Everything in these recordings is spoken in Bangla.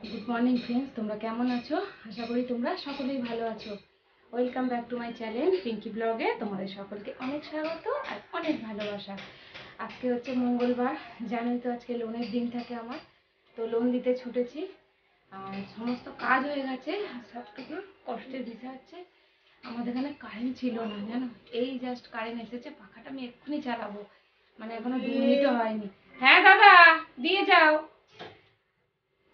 গুড মর্নিং ফ্রেন্ডস, তোমরা কেমন আছো? আশা করি তোমরা সকলেই ভালো আছো। Welcome back to my channel Pinky ব্লগে। তোমাদের সকলকে অনেক স্বাগত আর অনেক ভালোবাসা। আজকে হচ্ছে মঙ্গলবার, জানোই তো আজকে লোনের দিন থাকে আমার। তো লোন দিতে ছুটেছি আর সমস্ত কাজ হয়ে গেছে। সবটুকু কষ্টের বিষয় হচ্ছে আমাদের এখানে কারেন্ট ছিল না, জানো। এই জাস্ট কারেন্ট এসেছে, পাখাটা আমি এক্ষুনি চালাবো, মানে এখনো 2 মিনিটও হয়নি। হ্যাঁ দাদা, দিয়ে যাও।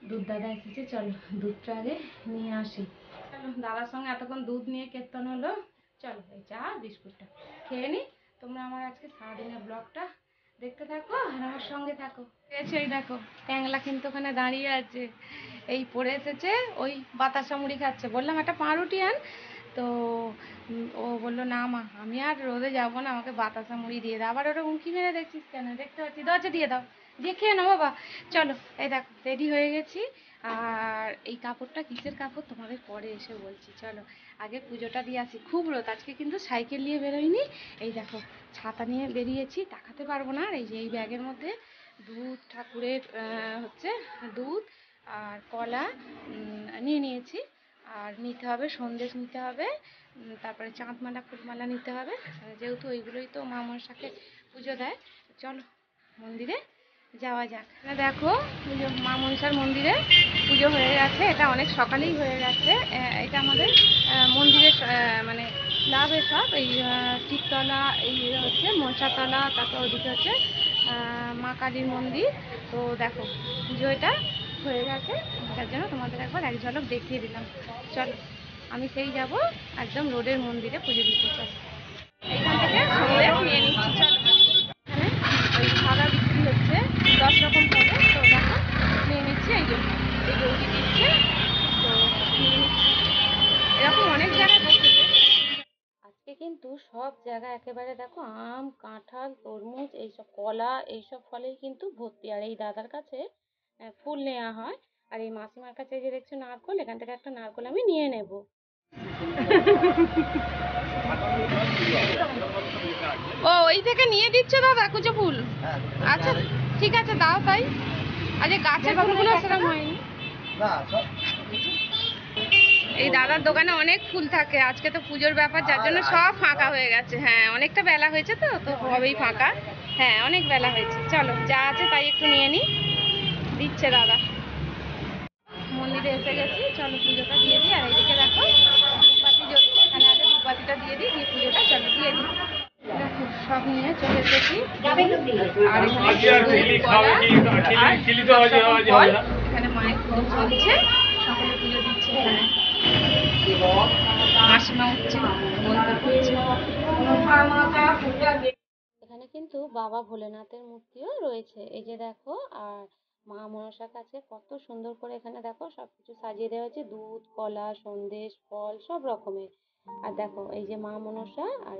দুধ দাদা এসেছে, চলো দুধটা আগে নিয়ে আসি। চলো দাদার সঙ্গে এতক্ষণ দুধ নিয়ে কীর্তন হলো। চলো এই চা বিস্কুটটা খেয়ে নি। তোমরা আমার আজকে সারাদিনের ব্লগটা দেখতে থাকো আর আমার সঙ্গে থাকো। এসে এই দেখো ট্যাংলা কিন্তু ওখানে দাঁড়িয়ে আছে, এই পড়ে এসেছে, ওই বাতাসা মুড়ি খাচ্ছে। বললাম একটা পাউরুটি আন, তো ও বললো না মা, আমি আর রোদে যাবো না, আমাকে বাতাসা মুড়ি দিয়ে দাও। আবার ওটা উঁকি মেরে দেখছিস কেন? দেখতে পাচ্ছি, দরজা দিয়ে দাও, দিয়ে খেয়ে নাও বাবা। চলো এই দেখো রেডি হয়ে গেছি। আর এই কাপড়টা কিসের কাপড় তোমাদের পরে এসে বলছি। চলো আগে পুজোটা দিয়ে আসি। খুব রোদ আজকে, কিন্তু সাইকেল নিয়ে বেরোয়নি। এই দেখো ছাতা নিয়ে বেরিয়েছি, তাকাতে পারবো না। আর এই যে এই ব্যাগের মধ্যে দুধ ঠাকুরের হচ্ছে দুধ আর কলা নিয়ে নিয়েছি। আর নিতে হবে সন্দেশ, নিতে হবে তারপরে চাঁদমালা ফুলমালা নিতে হবে, যেহেতু ওইগুলোই তো মা মনসাকে পুজো দেয়। চলো মন্দিরে যাওয়া যাক। দেখো মা মনসার মন্দিরে পুজো হয়ে গেছে, এটা অনেক সকালেই হয়ে গেছে। এটা আমাদের মন্দিরের মানে ক্লাবের সব এই শিবতলা, এই হচ্ছে মনসাতলা, তারপর ওদিকে হচ্ছে মা কালীর মন্দির। তো দেখো পুজো এটা হয়ে গেছে, তার জন্য তোমাদের একবার এক ঝলক দেখিয়ে দিলাম। চলো আমি সেই যাব একদম রোডের মন্দিরে পুজো দিতে। চলো এইখান থেকে সন্দেশ নিয়ে নিচ্ছি। চলো এখানে ওই ভাড়া বিক্রি হচ্ছে 10 রকম পদে, তো দেখো নিয়ে নিচ্ছি। এই যে এই গৌরী দিচ্ছে, তো নিয়ে নিচ্ছি। এরকম অনেক জায়গায় বসেছে আজকে, কিন্তু সব জায়গায় একেবারে দেখো আম কাঁঠাল তরমুজ এইসব কলা এইসব ফলেই কিন্তু ভর্তি। আর এই দাদার কাছে ফুল নেওয়া হয়, আর এই মাসিমার কাছে যে দেখছো নারকোল, এখান থেকে একটা নারকোল আমি নিয়ে নেব। ও ওই থেকে নিয়ে দিচ্ছ দাদা কুচো ফুল? আচ্ছা ঠিক আছে, দাও তাই। আজকে গাছের ফুলগুলো সেরকম হয়নি। এই দাদার দোকানে অনেক ফুল থাকে, আজকে তো পুজোর ব্যাপার, যার জন্য সব ফাঁকা হয়ে গেছে। হ্যাঁ অনেকটা বেলা হয়েছে, তো তো হবেই ফাঁকা। হ্যাঁ অনেক বেলা হয়েছে, চলো যা আছে তাই একটু নিয়ে নিই। দিচ্ছে দাদা। মন্দিরে এসে গেছি, চলো পুজোটা দিয়ে দিই। আর এইদিকে দেখো ধূপবাতি জ্বলছে, এখানে আগে ধূপবাতিটা দিয়ে দিই, দিয়ে পুজোটা চলো দিয়ে দিই। দেখো সব নিয়ে চলে এসেছি, আর এখানে কলা আর ফল। এখানে মায়ের পুজো চলছে, সকলে পুজো দিচ্ছে। এখানে মাসিমা উঠছে, মন্ত্র করছে। এখানে কিন্তু বাবা ভোলেনাথের মূর্তিও রয়েছে, এই যে দেখো। আর মা মনসার কাছে কত সুন্দর করে এখানে দেখো সবকিছু সাজিয়ে দেওয়া হয়েছে, দুধ কলা সন্দেশ ফল সব রকমের। আর দেখো এই যে মা মনসা, আর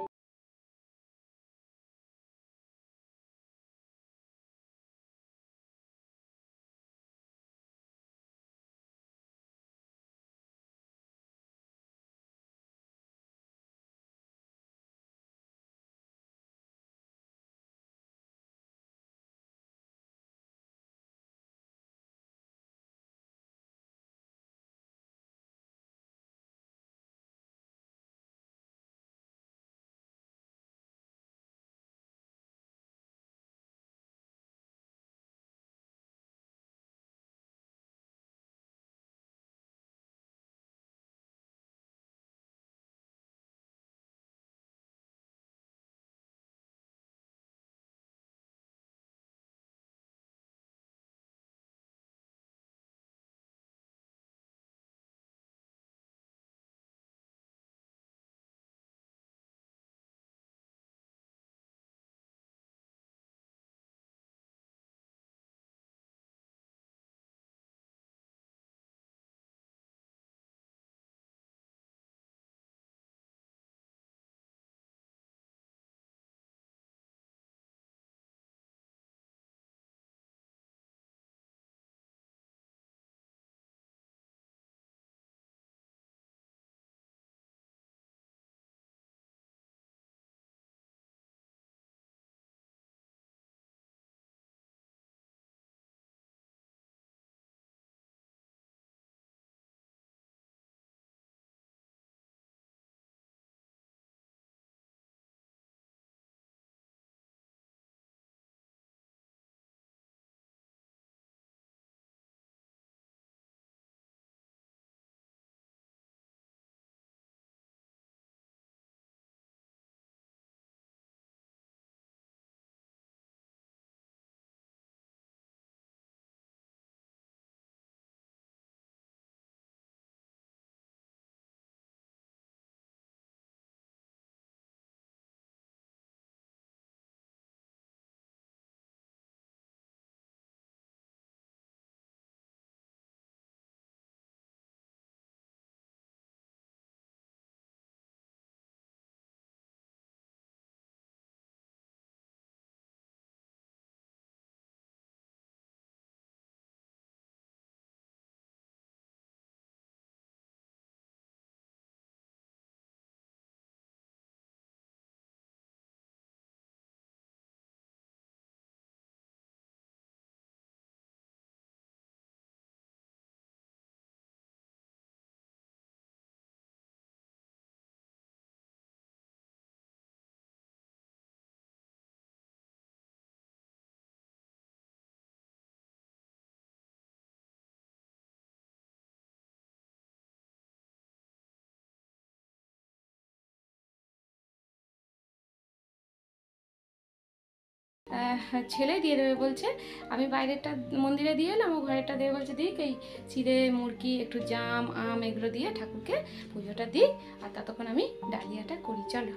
ছেলে দিয়ে দেবে বলছে। আমি বাইরেরটা মন্দিরে দিয়ে এলাম, ও ঘরেরটা দেবে বলছে দিক, এই চিড়ে মুরগি একটু জাম আম এগুলো দিয়ে ঠাকুরকে পুজোটা দিই, আর ততক্ষণ আমি ডালিয়াটা করি। চলো,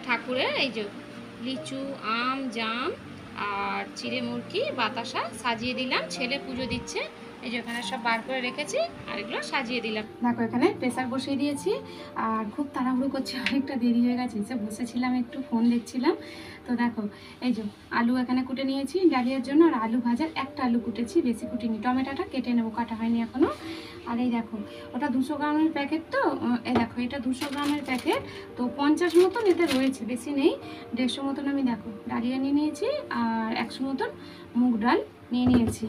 ঠাকুরের এই যে লিচু আম জাম আর চিড়ে মুরগি বাতাসা সাজিয়ে দিলাম। ছেলে পুজো দিচ্ছে, এই যে এখানে সব বার করে রেখেছি আর এগুলো সাজিয়ে দিলাম। দেখো এখানে প্রেসার বসিয়ে দিয়েছি, আর খুব তাড়াহুড়ো করছি, অনেকটা দেরি হয়ে গেছে। এসে বসেছিলাম একটু ফোন দেখছিলাম। তো দেখো এই যে আলু এখানে কুটে নিয়েছি ডালিয়ার জন্য, আর আলু ভাজার একটা আলু কুটেছি, বেশি কুটিনি। টমেটোটা কেটে নেবো, কাটা হয়নি এখনো। আর এই দেখো ওটা 200 গ্রামের প্যাকেট, তো এই দেখো এটা 200 গ্রামের প্যাকেট, তো 50 মতন এতে রয়েছে, বেশি নেই। 150 মতন আমি দেখো ডালিয়া নিয়ে নিয়েছি, আর 100 মতন মুগ ডাল নিয়ে নিয়েছি।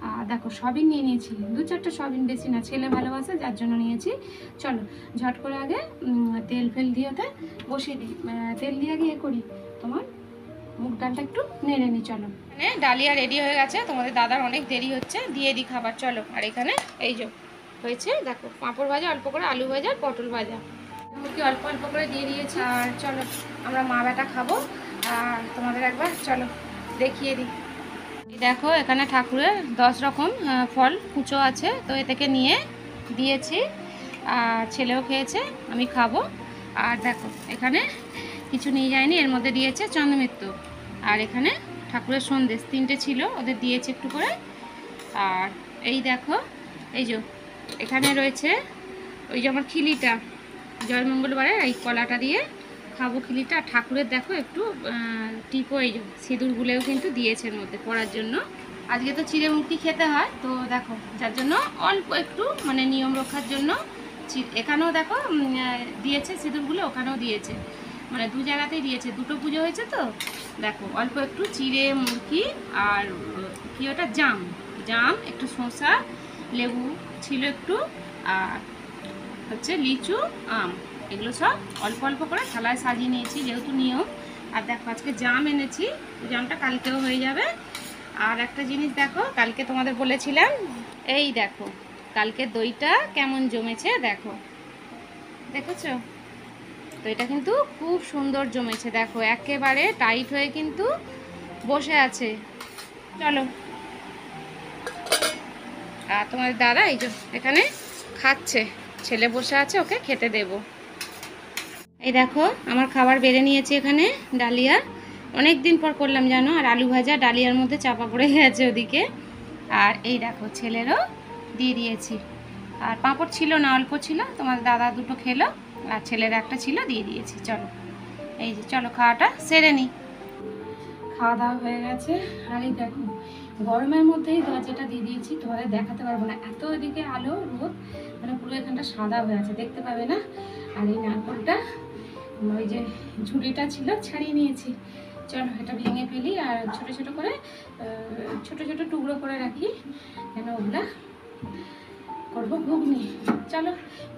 আর দেখো সবিন নিয়ে নিয়েছি, 2-4টা সবিন, বেশি না, ছেলে ভালোবাসে যার জন্য নিয়েছি। চলো ঝট করে আগে তেল ফেল দিয়ে ওতে বসিয়ে দিই, তেল দিয়ে আগে করি, তোমার মুগ ডালটা একটু নেড়ে নিই। চলো, মানে ডালিয়া রেডি হয়ে গেছে, তোমাদের দাদার অনেক দেরি হচ্ছে, দিয়ে দিই খাবার। চলো, আর এখানে এই যে হয়েছে দেখো পাঁপড় ভাজা অল্প করে, আলু ভাজা, পটল ভাজা, মুরগি অল্প অল্প করে দিয়ে দিয়েছি। আর চলো আমরা মা বেটা খাবো, আর তোমাদের একবার চলো দেখিয়ে দিই। দেখো এখানে ঠাকুরের 10 রকম ফল কুচো আছে, তো এ থেকে নিয়ে দিয়েছি, আর ছেলেও খেয়েছে, আমি খাবো। আর দেখো এখানে কিছু নিয়ে যায়নি, এর মধ্যে দিয়েছে চন্দ্রমিত্র। আর এখানে ঠাকুরের সন্দেশ 3টে ছিল, ওদের দিয়েছে একটু করে। আর এই দেখো এই যে এখানে রয়েছে ওই যে আমার খিলিটা, জয় মঙ্গলবারে এই কলাটা দিয়ে খাবো খিলিটা। আর ঠাকুরের দেখো একটু টিপো, এই যে সিঁদুর গুলেও কিন্তু দিয়েছে এর মধ্যে পড়ার জন্য। আজকে তো চিড়ে মুরগি খেতে হয়, তো দেখো যার জন্য অল্প একটু মানে নিয়ম রক্ষার জন্য এখানেও দেখো দিয়েছে সিঁদুরগুলো, ওখানেও দিয়েছে, মানে 2 জায়গাতেই দিয়েছে, 2টো পুজো হয়েছে। তো দেখো অল্প একটু চিড়ে মুরগি, আর কি ওটা জাম জাম, একটু শসা, লেবু ছিল একটু, আর হচ্ছে লিচু আম, এগুলো সব অল্প অল্প করে থালায় সাজিয়ে নিয়েছি যেহেতু নিয়ম। আর দেখো আজকে জাম এনেছি, জামটা কালকেও হয়ে যাবে। আর একটা জিনিস দেখো, কালকে তোমাদের বলেছিলাম, এই দেখো কালকে দইটা কেমন জমেছে, দেখো দেখেছো? দইটা কিন্তু খুব সুন্দর জমেছে, দেখো একেবারে টাইট হয়ে কিন্তু বসে আছে। চলো, আর তোমাদের দাদা এই যে এখানে খাচ্ছে, ছেলে বসে আছে, ওকে খেতে দেব। এই দেখো আমার খাবার বেড়ে নিয়েছি, এখানে ডালিয়া অনেক দিন পর করলাম জানো, আর আলু ভাজা ডালিয়ার মধ্যে চাপা পড়ে গেছে ওদিকে। আর এই দেখো ছেলেরও দিয়ে দিয়েছি, আর পাঁপড় ছিল না, অল্প ছিল, তোমার দাদা 2টো খেলো, আর ছেলের একটা ছিল, দিয়ে দিয়েছি। চলো এই যে চলো খাওয়াটা সেরে নিই। খাওয়া দাওয়া হয়ে গেছে, আর এই দেখো গরমের মধ্যেই দরজাটা দিয়ে দিয়েছি, তোমাদের দেখাতে পারবো না, এত এদিকে আলো রোদ, মানে পুরো এখানটা সাদা হয়ে আছে, দেখতে পাবে না। আর এই নারকলটা ওই যে ঝুড়িটা ছিল ছাড়িয়ে নিয়েছি, চলো এটা ভেঙে ফেলি, আর ছোট ছোট করে ছোট ছোট টুকরো করে রাখি, কেন ওগুলা করবো ঘুগনি। চলো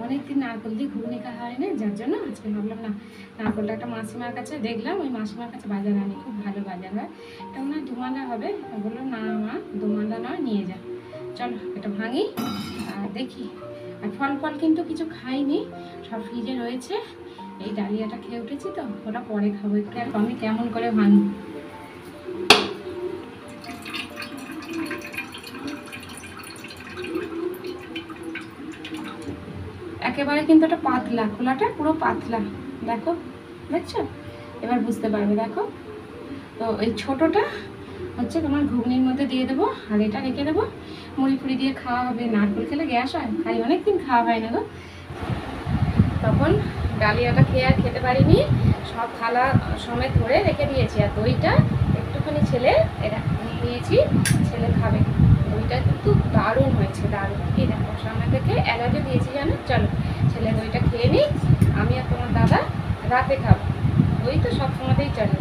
অনেকদিন নারকল দিয়ে ঘুগনি খাওয়া হয় না, যার জন্য আজকে ভাবলাম না, নারকলটা একটা মাসিমার কাছে দেখলাম, ওই মাসিমার কাছে বাজার আনি, খুব ভালো বাজার হয়, এটা মনে হয় 2 মালা হবে, বললো না মা 2 মালা নয়, নিয়ে যা। চলো এটা ভাঙি আর দেখি। আর ফল কিন্তু কিছু খাইনি, সব ফ্রিজে রয়েছে, এই ডালিয়াটা খেয়ে উঠেছি তো, ওটা পরে খাবো একটু। আর আমি কেমন করে ভাঙি, একেবারে কিন্তু এটা পাতলা, খোলাটা পুরো পাতলা, দেখো দেখছো, এবার বুঝতে পারবে। দেখো তো এই ছোটটা হচ্ছে তোমার ঘুগনির মধ্যে দিয়ে দেবো, আর এটা রেখে দেবো, মুড়ি ফুড়ি দিয়ে খাওয়া হবে। নারকেল খেলে গ্যাস হয়, খাই অনেকদিন খাওয়া হয় না গো, তখন ডালিয়াটা খেয়ে আর খেতে পারিনি, সব থালা সমেত ধরে রেখে দিয়েছি। আর দইটা একটুখানি ছেলে এটা নিয়েছি, ছেলে খাবে, দইটা কিন্তু দারুণ হয়েছে, দারুণ। এই দেখো সামনে থেকে এলাচও দিয়েছি জানো। চলো ছেলে দইটা খেয়ে নিই, আমি আর তোমার দাদা রাতে খাবো, দই তো সব সময়তেই চলে,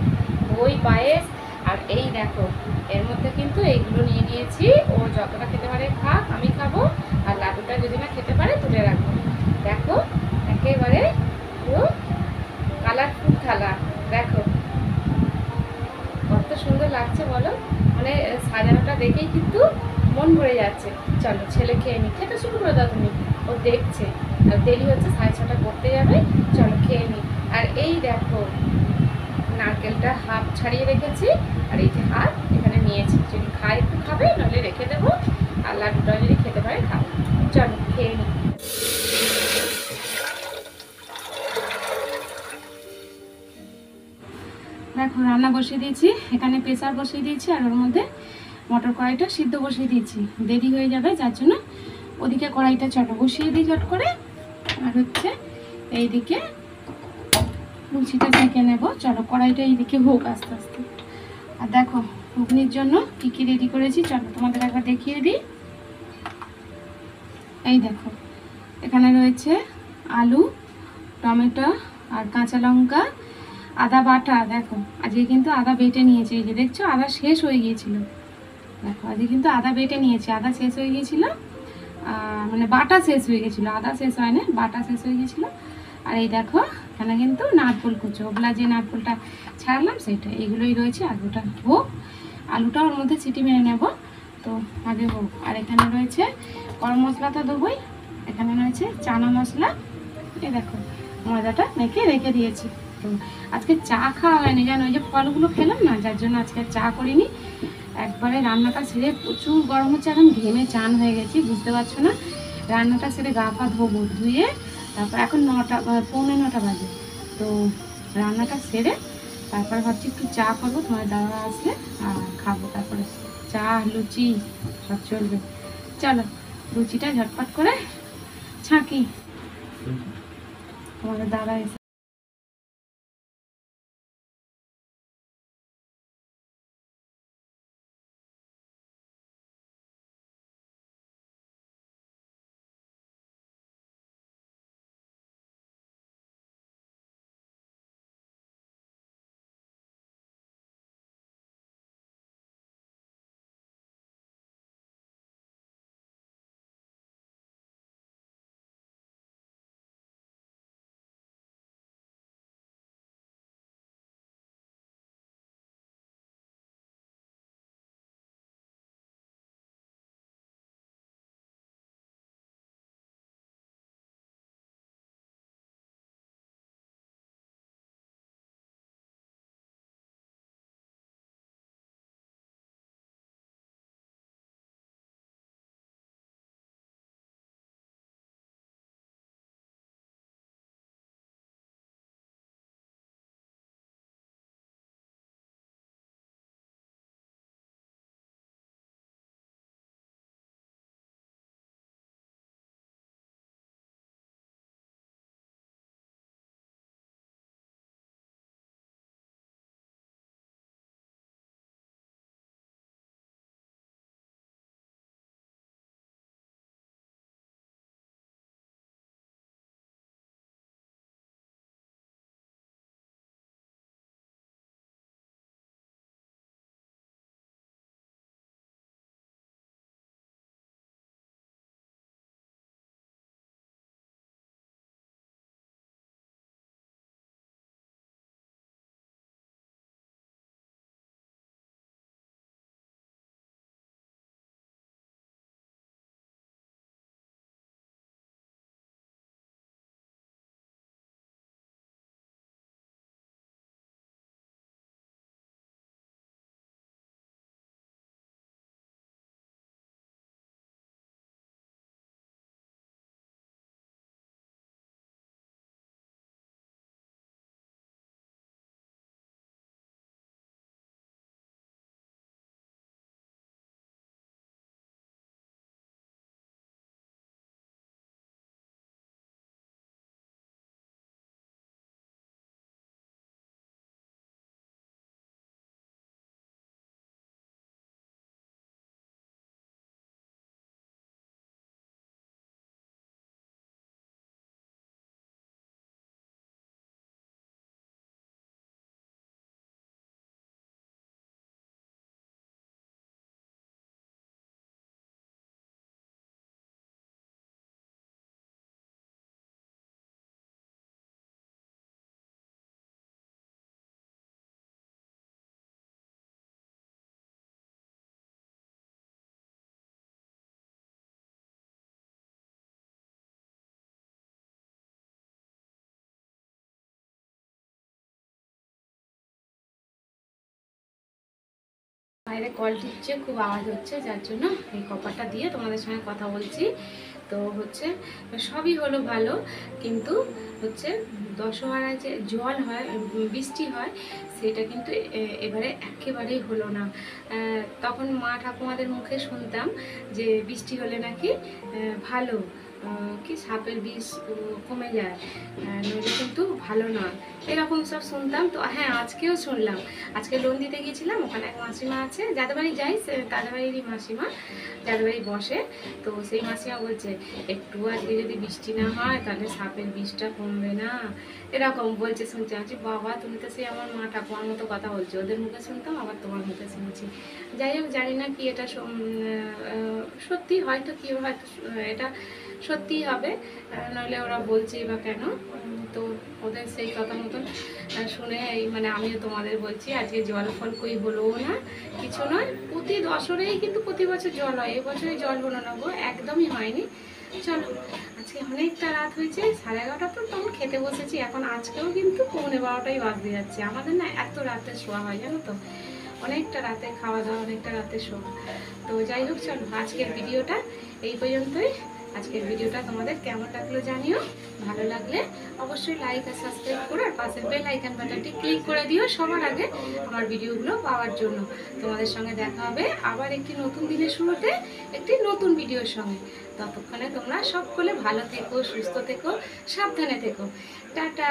দই পায়েস। আর এই দেখো এর মধ্যে কিন্তু এইগুলো নিয়ে নিয়েছি, ও যতটা খেতে পারে খাক, আমি খাবো, আর লাডুটা যদি না খেতে পারে তুলে রাখবো। দেখো একেবারে পুরো কালারফুল থালা, দেখো কত সুন্দর লাগছে বলো, মানে সাজানোটা দেখেই কিন্তু মন ভরে যাচ্ছে। চলো ছেলে খেয়ে নি, খেতে শুরু করে দাও তুমি, ও দেখছে, আর দেরি হচ্ছে, 6:30 করতে যাবে, চলো খেয়ে নি। আর এই দেখো নারকেলটা হাফ ছাড়িয়ে রেখেছি, আর এই যে হাফ এখানে নিয়েছি, যদি খায় একটু খাবে, নাহলে রেখে দেবো, আর লাড্ডুটা যদি খেতে পারে খাবে। চলো খেয়ে নিই। দেখো রান্না বসিয়ে দিয়েছি, এখানে প্রেসার বসিয়ে দিয়েছি, আর ওর মধ্যে মটর কড়াইটা সিদ্ধ বসিয়ে দিয়েছি, দেরি হয়ে যাবে যার জন্য ওদিকে কড়াইটা বসিয়ে দিই চট করে, আর হচ্ছে এইদিকে লুচিটা সেঁকে নেবো। চলো কড়াইটা এইদিকে হোক আস্তে আস্তে। আর দেখো ঘুগনির জন্য কি কি রেডি করেছি চলো তোমাদের একবার দেখিয়ে দিই। এই দেখো এখানে রয়েছে আলু, টমেটো আর কাঁচা লঙ্কা, আদা বাটা। দেখো আজকে কিন্তু আদা বেটে নিয়েছি, এই যে দেখছো আদা শেষ হয়ে গিয়েছিল। দেখো আজকে কিন্তু আদা বেটে নিয়েছি, আদা শেষ হয়ে গিয়েছিল, মানে বাটা শেষ হয়ে গেছিলো, আদা শেষ হয় না, বাটা শেষ হয়ে গেছিলো। আর এই দেখো এখানে কিন্তু নারকোল কুচো, ওগুলা যে নারকোলটা ছাড়লাম সেটা, এগুলোই রয়েছে। আলুটা হোক, আলুটা ওর মধ্যে সিটি মেরে নেব, তো আগে হোক। আর এখানে রয়েছে গরম মশলা তো দেবোই, এখানে রয়েছে চানা মশলা, এই দেখো ময়দাটা মেখে রেখে দিয়েছি। তো আজকে চা খাওয়া হয়নি জানো, ওই যে ফলগুলো খেলাম না, যার জন্য আজকে চা করিনি। একবারে রান্নাটা সেরে, প্রচুর গরম হচ্ছে, এখন ঘেমে চান হয়ে গেছি, বুঝতে পারছো না। রান্নাটা সেরে গা পা ধোবো, ধুয়ে তারপর এখন 9টা, পৌনে 9টা বাজে, তো রান্নাটা সেরে তারপর ভাবছি একটু চা করবো, তোমার দাদা আসলে আর খাবো, তারপরে চা লুচি সব চলবে। চলো লুচিটা ঝটপট করে ছাঁকি, তোমাদের দাদা এসে বাইরে কল টিপছে, খুব আওয়াজ হচ্ছে, যার জন্য এই কপারটা দিয়ে তোমাদের সঙ্গে কথা বলছি। তো হচ্ছে সবই হলো ভালো, কিন্তু হচ্ছে দশহরায় যে জল হয়, বৃষ্টি হয়, সেটা কিন্তু এবারে একেবারেই হলো না। তখন মা ঠাকুমাদের মুখে শুনতাম যে বৃষ্টি হলে নাকি ভালো, কি সাপের বিষ কমে যায়, নইলে কিন্তু ভালো নয়, এরকম সব শুনতাম। তো হ্যাঁ, আজকেও শুনলাম। আজকে লোন দিতে গিয়েছিলাম, ওখানে এক মাসিমা আছে, যাদের বাড়ি যাই তাদের বাড়িরই মাসিমা, যাদের বাড়ি বসে। তো সেই মাসিমা বলছে একটু আজকে যদি বৃষ্টি না হয় তাহলে সাপের বিষটা কমবে না, এরকম বলছে। শুনছি আছি, বাবা তুমি তো সেই আমার মা ঠাকুমার মতো কথা বলছো, ওদের মুখে শুনতাম আবার তোমার মুখে শুনছি। যাই হোক, জানি না কি এটা সত্যি, হয়তো কি হয়তো এটা সত্যিই হবে, নইলে ওরা বলছেই বা কেন। তো ওদের সেই কথা মতন শুনে মানে আমিও তোমাদের বলছি, আজকে জল ফল কই হলো না, কিছু নয়। প্রতি দশরেই কিন্তু প্রতি বছর জল হয়, এবছরে জল হলো না গো, একদমই হয়নি। চলো, আজকে অনেকটা রাত হয়েছে, 11:30 তো তখন খেতে বসেছি, এখন আজকেও কিন্তু 11:15টাই বাজতে যাচ্ছে। আমাদের না এত রাতে শোয়া হয় জানো তো, অনেকটা রাতে খাওয়া দাওয়া, অনেকটা রাতে শোয়া। তো যাই হোক, চলো আজকের ভিডিওটা এই পর্যন্তই। আজকের ভিডিওটা তোমাদের কেমন লাগলো জানিও, ভালো লাগলে অবশ্যই লাইক আর সাবস্ক্রাইব করে আর পাশের বেল আইকন বাটনটি ক্লিক করে দিও সবার আগে আমার ভিডিওগুলো পাওয়ার জন্য। তোমাদের সঙ্গে দেখা হবে আবার একটি নতুন দিনের শুরুতে একটি নতুন ভিডিওর সঙ্গে। ততক্ষণে তোমরা সকলে ভালো থেকো, সুস্থ থেকো, সাবধানে থেকো। টাটা।